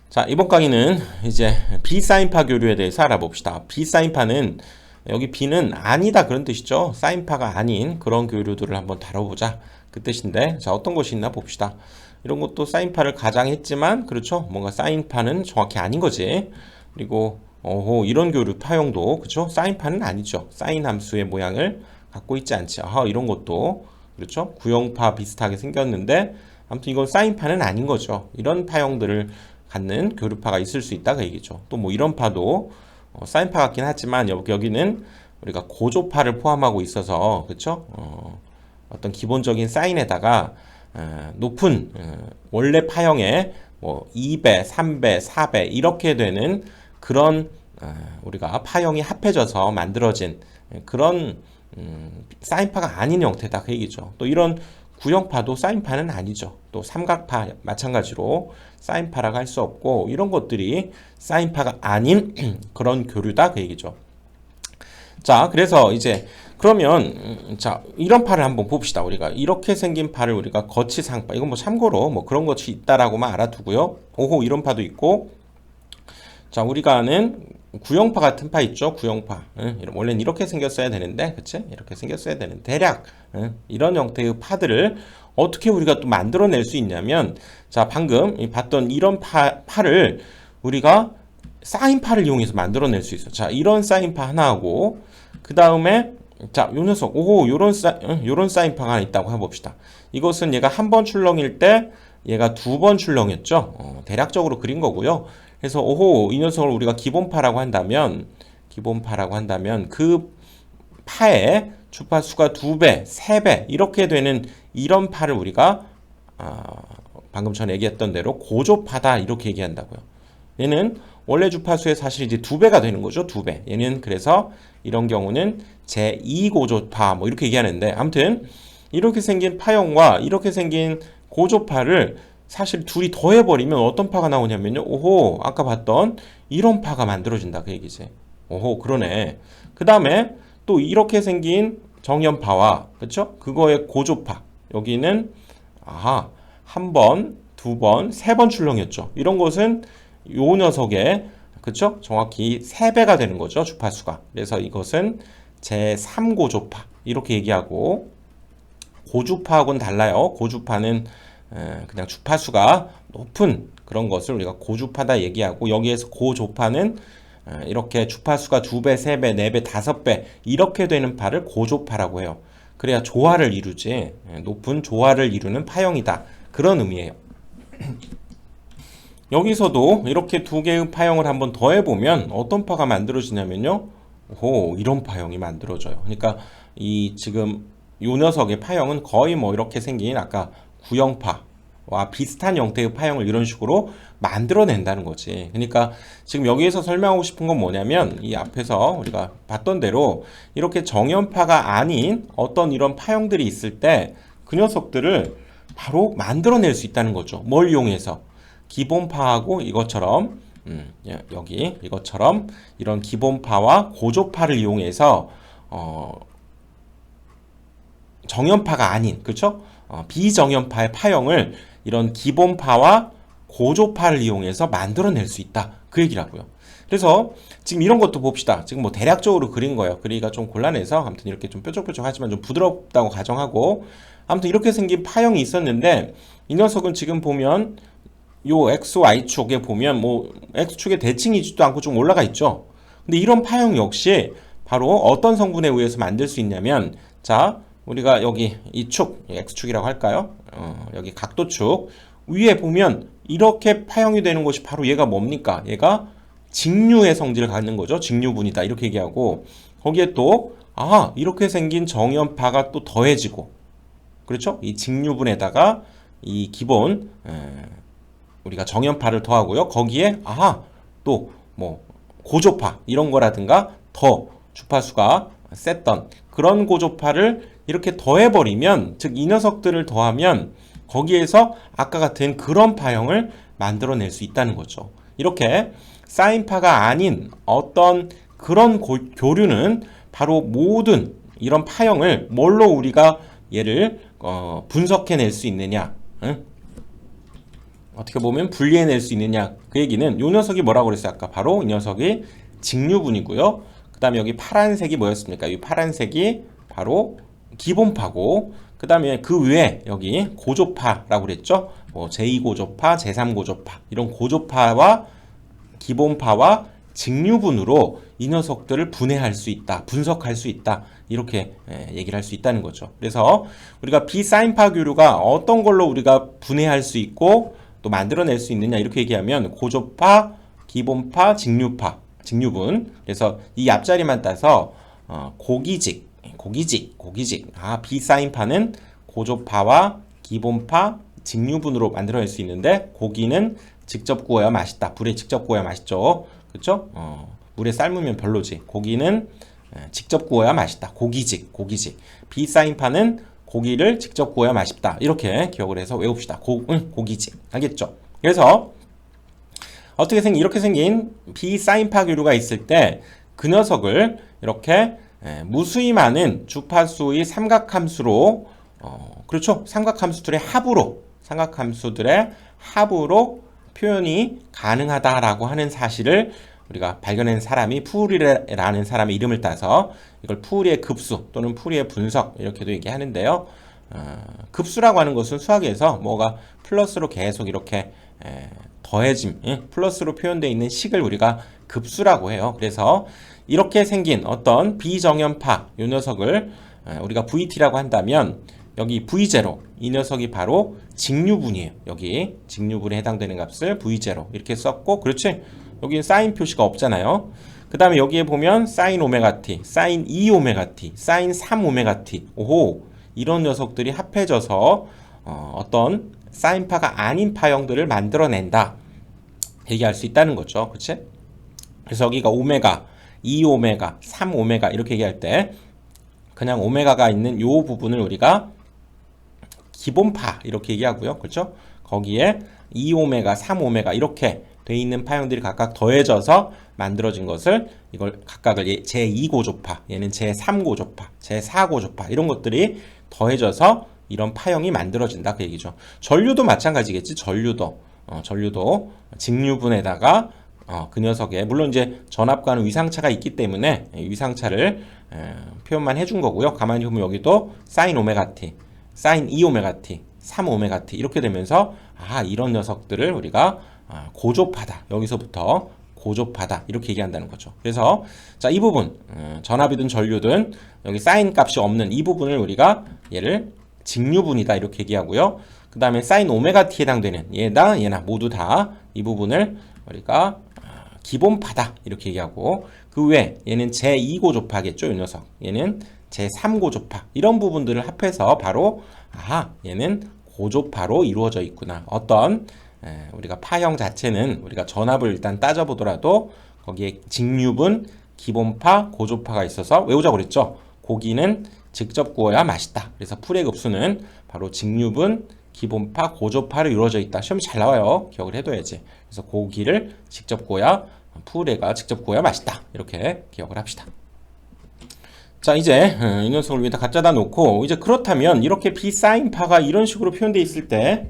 자, 이번 강의는 이제 비사인파 교류에 대해서 알아봅시다. 비사인파는 여기 B는 아니다 그런 뜻이죠. 사인파가 아닌 그런 교류들을 한번 다뤄보자 그 뜻인데, 자, 어떤 것이 있나 봅시다. 이런 것도 사인파를 가장했지만 그렇죠. 뭔가 사인파는 정확히 아닌 거지. 그리고 이런 교류 파형도 그렇죠. 사인파는 아니죠. 사인 함수의 모양을 갖고 있지 않지. 이런 것도 그렇죠. 구형파 비슷하게 생겼는데 아무튼 이건 사인파는 아닌 거죠. 이런 파형들을 갖는 교류파가 있을 수 있다 그 얘기죠. 또 뭐 이런 파도 사인파 같긴 하지만 여기는 우리가 고조파를 포함하고 있어서 그렇죠. 어떤 기본적인 사인에다가 높은 원래 파형의 뭐 2배, 3배, 4배 이렇게 되는 그런 우리가 파형이 합해져서 만들어진 그런 사인파가 아닌 형태다 그 얘기죠. 또 이런 구형파도 사인파는 아니죠. 또 삼각파 마찬가지로 사인파라고 할 수 없고 이런 것들이 사인파가 아닌 그런 교류다 그 얘기죠. 자, 그래서 이제 그러면 자, 이런 파를 한번 봅시다. 우리가 이렇게 생긴 파를 우리가 거치상파, 이건 뭐 참고로 뭐 그런 것이 있다라고만 알아두고요. 이런 파도 있고, 자, 우리가 아는 구형파 같은 파 있죠. 구형파. 원래는 이렇게 생겼어야 되는데, 그치? 이렇게 생겼어야 되는 대략 이런 형태의 파들을 어떻게 우리가 또 만들어낼 수 있냐면, 자, 방금 봤던 이런 파를 우리가 사인파를 이용해서 만들어낼 수 있어. 자, 이런 사인파 하나하고 그 다음에 자, 요 녀석, 요런 사인파가 하나 있다고 해봅시다. 이것은 얘가 한 번 출렁일 때 얘가 두 번 출렁했죠. 대략적으로 그린 거고요. 그래서 이 녀석을 우리가 기본파라고 한다면 그 파의 주파수가 2배, 3배 이렇게 되는 이런 파를 우리가 방금 전에 얘기했던 대로 고조파다 이렇게 얘기한다고요. 얘는 원래 주파수의 사실 이제 2배가 되는 거죠. 2배. 얘는 그래서 이런 경우는 제2고조파 뭐 이렇게 얘기하는데, 아무튼 이렇게 생긴 파형과 이렇게 생긴 고조파를 사실 둘이 더해버리면 어떤 파가 나오냐면요. 아까 봤던 이런 파가 만들어진다 그 얘기지. 그러네. 그 다음에 또 이렇게 생긴 정연파와 그쵸? 그거의 고조파. 여기는 한 번, 두 번, 세 번 출렁였죠. 이런 것은 요 녀석의 그쵸? 정확히 3배가 되는 거죠. 주파수가. 그래서 이것은 제3고조파 이렇게 얘기하고, 고주파하고는 달라요. 고주파는 그냥 주파수가 높은 그런 것을 우리가 고주파다 얘기하고, 여기에서 고조파는 이렇게 주파수가 2배, 3배, 4배, 5배 이렇게 되는 파를 고조파라고 해요. 그래야 조화를 이루지, 높은 조화를 이루는 파형이다 그런 의미예요. 여기서도 이렇게 두 개의 파형을 한번 더해보면 어떤 파가 만들어지냐면요. 이런 파형이 만들어져요. 그러니까 이 지금 요 녀석의 파형은 거의 뭐 이렇게 생긴 아까 구형파와 비슷한 형태의 파형을 이런 식으로 만들어낸다는 거지. 그러니까 지금 여기에서 설명하고 싶은 건 뭐냐면, 이 앞에서 우리가 봤던 대로 이렇게 정연파가 아닌 어떤 이런 파형들이 있을 때 그 녀석들을 바로 만들어낼 수 있다는 거죠. 뭘 이용해서? 기본파하고 이것처럼 여기 이것처럼 이런 기본파와 고조파를 이용해서 정연파가 아닌 그렇죠? 비정연파의 파형을 이런 기본파와 고조파를 이용해서 만들어낼 수 있다 그 얘기라고요. 그래서 지금 이런 것도 봅시다. 지금 뭐 대략적으로 그린 거예요. 그리기가 좀 곤란해서 아무튼 이렇게 좀 뾰족뾰족하지만 좀 부드럽다고 가정하고, 아무튼 이렇게 생긴 파형이 있었는데 이 녀석은 지금 보면 요 XY축에 보면 뭐 X축의 대칭이지도 않고 좀 올라가 있죠. 근데 이런 파형 역시 바로 어떤 성분에 의해서 만들 수 있냐면, 자, 우리가 여기 이 축, X축이라고 할까요? 여기 각도축 위에 보면 이렇게 파형이 되는 것이 바로 얘가 뭡니까? 얘가 직류의 성질을 갖는 거죠. 직류분이다 이렇게 얘기하고, 거기에 또 이렇게 생긴 정연파가 또 더해지고, 그렇죠? 이 직류분에다가 이 기본 우리가 정연파를 더하고요. 거기에 또 뭐 고조파 이런 거라든가 더 주파수가 셌던 그런 고조파를 이렇게 더해버리면, 즉 이 녀석들을 더하면 거기에서 아까 같은 그런 파형을 만들어낼 수 있다는 거죠. 이렇게 사인파가 아닌 어떤 그런 교류는 바로 모든 이런 파형을 뭘로 우리가 얘를 분석해낼 수 있느냐? 어떻게 보면 분리해낼 수 있느냐 그 얘기는 요 녀석이 뭐라고 그랬어요? 아까 바로 이 녀석이 직류분이고요. 그 다음에 여기 파란색이 뭐였습니까? 이 파란색이 바로 기본파고 그 다음에 그 위에 여기 고조파라고 그랬죠? 뭐 제2고조파, 제3고조파 이런 고조파와 기본파와 직류분으로 이 녀석들을 분해할 수 있다, 분석할 수 있다 이렇게 얘기를 할 수 있다는 거죠. 그래서 우리가 비사인파 교류가 어떤 걸로 우리가 분해할 수 있고 또 만들어낼 수 있느냐 이렇게 얘기하면 고조파, 기본파, 직류파, 직류분. 그래서 이 앞자리만 따서 고기직. 비사인파는 고조파와 기본파, 직류분으로 만들어낼 수 있는데 고기는 직접 구워야 맛있다. 불에 직접 구워야 맛있죠. 그렇죠? 물에 삶으면 별로지. 고기는 직접 구워야 맛있다. 고기직. 비사인파는 고기를 직접 구워야 맛있다. 이렇게 기억을 해서 외웁시다. 고기직. 알겠죠? 그래서 이렇게 생긴 비사인파 교류가 있을 때 그 녀석을 이렇게 무수히 많은 주파수의 삼각함수로 그렇죠? 삼각함수들의 합으로 표현이 가능하다라고 하는 사실을 우리가 발견한 사람이 푸우리라는 사람의 이름을 따서 이걸 푸우리의 급수 또는 푸우리의 분석 이렇게도 얘기하는데요. 급수라고 하는 것은 수학에서 뭐가 플러스로 계속 이렇게 더해짐, 플러스로 표현되어 있는 식을 우리가 급수라고 해요. 그래서 이렇게 생긴 어떤 비정연파 이 녀석을 우리가 VT라고 한다면 여기 V0 이 녀석이 바로 직류분이에요. 여기 직류분에 해당되는 값을 V0 이렇게 썼고 그렇지? 여기 사인 표시가 없잖아요. 그 다음에 여기에 보면 사인 오메가 t, 사인 2 오메가 t, 사인 3 오메가 t 오호 이런 녀석들이 합해져서 어떤 사인파가 아닌 파형들을 만들어낸다 얘기할 수 있다는 거죠. 그치? 그래서 여기가 오메가, 2 오메가, 3 오메가 이렇게 얘기할 때 그냥 오메가가 있는 요 부분을 우리가 기본파 이렇게 얘기하고요. 그렇죠? 거기에 2 오메가, 3 오메가 이렇게 돼 있는 파형들이 각각 더해져서 만들어진 것을 이걸 각각을 제2고조파, 얘는 제3고조파, 제4고조파 이런 것들이 더해져서 이런 파형이 만들어진다 그 얘기죠. 전류도 마찬가지겠지. 전류도 직류분에다가 그 녀석에 물론 이제 전압과는 위상차가 있기 때문에 위상차를 표현만 해준 거고요. 가만히 보면 여기도 사인 오메가 t, 사인 2 오메가 t, 3 오메가 t 이렇게 되면서 이런 녀석들을 우리가 고조파다. 여기서부터 고조파다 이렇게 얘기한다는 거죠. 그래서 자, 이 부분 전압이든 전류든 여기 사인 값이 없는 이 부분을 우리가 얘를 직류분이다 이렇게 얘기하고요. 그 다음에 사인 오메가 t에 해당되는 얘나 모두 다 이 부분을 우리가 기본파다 이렇게 얘기하고 그 외 얘는 제2고조파겠죠. 이 녀석 얘는 제3고조파 이런 부분들을 합해서 바로 얘는 고조파로 이루어져 있구나. 어떤 우리가 파형 자체는 우리가 전압을 일단 따져보더라도 거기에 직류분, 기본파, 고조파가 있어서 외우자고 그랬죠. 고기는 직접 구워야 맛있다. 그래서 풀의 급수는 바로 직류분, 기본파, 고조파로 이루어져 있다. 시험이 잘 나와요. 기억을 해둬야지. 그래서 고기를 직접 구워야 풀에가 직접 구워야 맛있다. 이렇게 기억을 합시다. 자, 이제 이 녀석을 위에다 갖다다 놓고 이제 그렇다면 이렇게 비사인파가 이런 식으로 표현되어 있을 때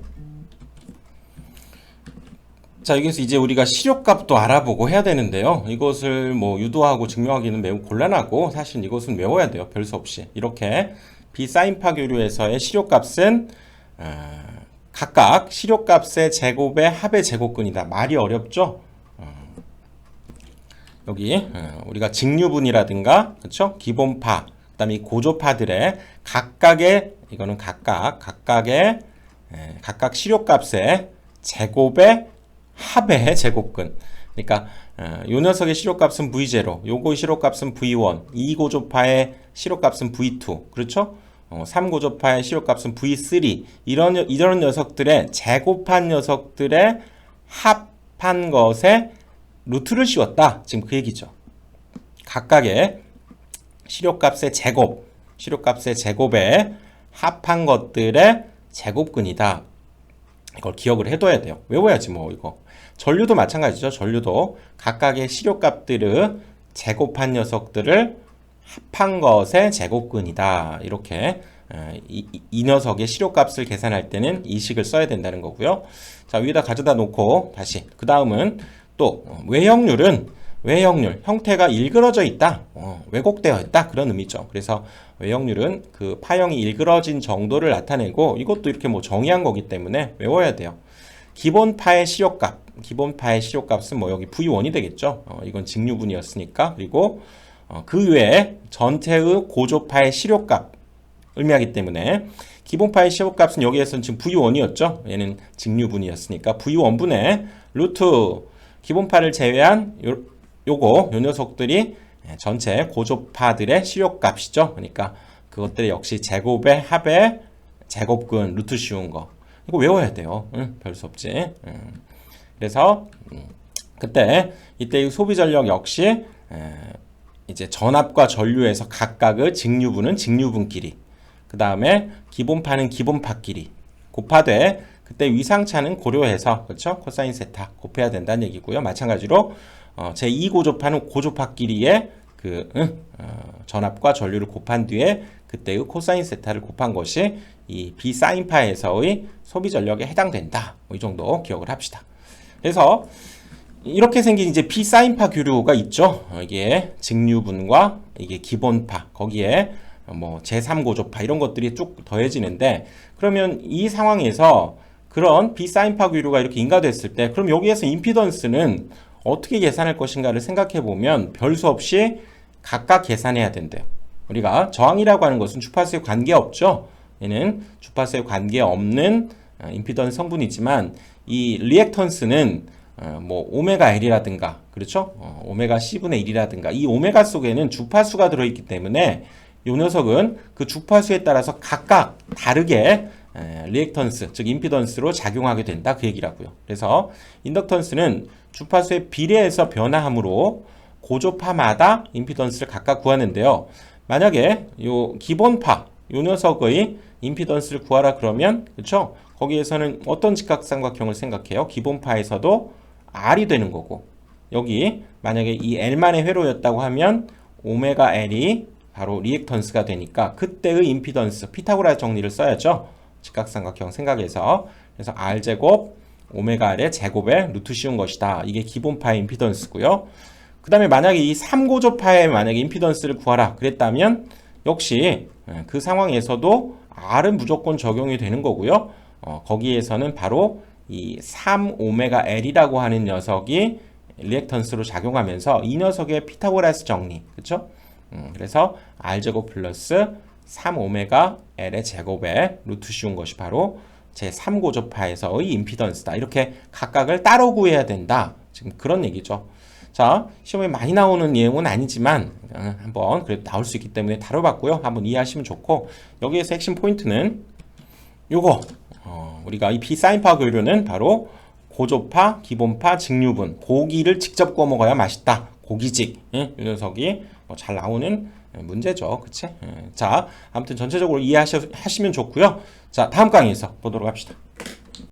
자, 여기서 이제 우리가 시력값도 알아보고 해야 되는데요. 이것을 뭐 유도하고 증명하기는 매우 곤란하고 사실 이것은 외워야 돼요. 별 수 없이. 이렇게 비사인파 교류에서의 시력값은 각각 시력값의 제곱의 합의 제곱근이다. 말이 어렵죠? 여기 우리가 직류분이라든가 그렇죠? 기본파, 그다음에 고조파들의 각각의 이거는 각각의 시력값의 제곱의 합의 제곱근. 그러니까 요 녀석의 시력값은 V0, 요거의 시력값은 V1, 2고조파의 시력값은 V2, 그렇죠? 3고조파의 시력값은 V3. 이런 녀석들의 제곱한 녀석들의 합한 것에 루트를 씌웠다. 지금 그 얘기죠. 각각의 시력값의 제곱에 합한 것들의 제곱근이다. 이걸 기억을 해둬야 돼요. 외워야지 뭐 이거. 전류도 마찬가지죠. 전류도 각각의 시력값들을 제곱한 녀석들을 합한 것의 제곱근이다. 이렇게 이 녀석의 실효값을 계산할 때는 이 식을 써야 된다는 거고요. 자, 위에다 가져다 놓고 다시 그 다음은 또 외역률 형태가 일그러져 있다, 왜곡되어 있다 그런 의미죠. 그래서 외역률은 그 파형이 일그러진 정도를 나타내고 이것도 이렇게 뭐 정의한 거기 때문에 외워야 돼요. 기본파의 실효값은 뭐 여기 V1이 되겠죠. 이건 직류분이었으니까. 그리고 그 외에 전체의 고조파의 실효값 의미하기 때문에 기본파의 실효값은 여기에서는 지금 V1이었죠. 얘는 직류분이었으니까 V1분의 루트 기본파를 제외한 요 녀석들이 전체 고조파들의 실효값이죠. 그러니까 그것들이 역시 제곱의 합의 제곱근 루트 씌운 거. 이거 외워야 돼요. 별 수 없지. 그래서 이때 이 소비 전력 역시 이제 전압과 전류에서 각각의 직류분은 직류분끼리, 그 다음에 기본파는 기본파끼리 곱하되 그때 위상차는 고려해서 그렇죠? 코사인 세타 곱해야 된다는 얘기고요. 마찬가지로 제2고조파는 고조파끼리의 전압과 전류를 곱한 뒤에 그때의 코사인 세타를 곱한 것이 이 비사인파에서의 소비 전력에 해당된다. 이 정도 기억을 합시다. 그래서 이렇게 생긴 이제 비사인파 교류가 있죠. 이게 직류분과 이게 기본파, 거기에 뭐 제3고조파 이런 것들이 쭉 더해지는데, 그러면 이 상황에서 그런 비사인파 교류가 이렇게 인가됐을 때 그럼 여기에서 임피던스는 어떻게 계산할 것인가를 생각해 보면 별 수 없이 각각 계산해야 된대요. 우리가 저항이라고 하는 것은 주파수에 관계없죠. 얘는 주파수에 관계없는 임피던스 성분이지만 이 리액턴스는 뭐 오메가 L이라든가 그렇죠? 오메가 C분의 1이라든가 이 오메가 속에는 주파수가 들어있기 때문에 이 녀석은 그 주파수에 따라서 각각 다르게 리액턴스, 즉 임피던스로 작용하게 된다 그 얘기라고요. 그래서 인덕턴스는 주파수에 비례해서 변화함으로 고조파마다 임피던스를 각각 구하는데요. 만약에 요 기본파, 요 녀석의 임피던스를 구하라 그러면 그렇죠? 거기에서는 어떤 직각삼각형을 생각해요? 기본파에서도 R이 되는 거고, 여기 만약에 이 L만의 회로였다고 하면 오메가 L이 바로 리액턴스가 되니까 그때의 임피던스, 피타고라스 정리를 써야죠. 직각삼각형 생각해서. 그래서 R제곱 오메가 R의 제곱에 루트 씌운 것이다. 이게 기본파의 임피던스고요. 그 다음에 만약에 이 3고조파의 만약에 임피던스를 구하라 그랬다면 역시 그 상황에서도 R은 무조건 적용이 되는 거고요. 거기에서는 바로 이 3오메가 L이라고 하는 녀석이 리액턴스로 작용하면서 이 녀석의 피타고라스 정리, 그렇죠? 그래서 R제곱 플러스 3오메가 L의 제곱에 루트 씌운 것이 바로 제3고조파에서의 임피던스다. 이렇게 각각을 따로 구해야 된다. 지금 그런 얘기죠. 자, 시험에 많이 나오는 내용은 아니지만 한번 그래도 나올 수 있기 때문에 다뤄봤고요. 한번 이해하시면 좋고, 여기에서 핵심 포인트는 요거 우리가 이 비사인파 교류는 바로 고조파, 기본파, 직류분, 고기를 직접 구워 먹어야 맛있다. 고기직, 이 녀석이 잘 나오는 문제죠. 그치? 자, 아무튼 전체적으로 이해하시면 좋고요. 자, 다음 강의에서 보도록 합시다.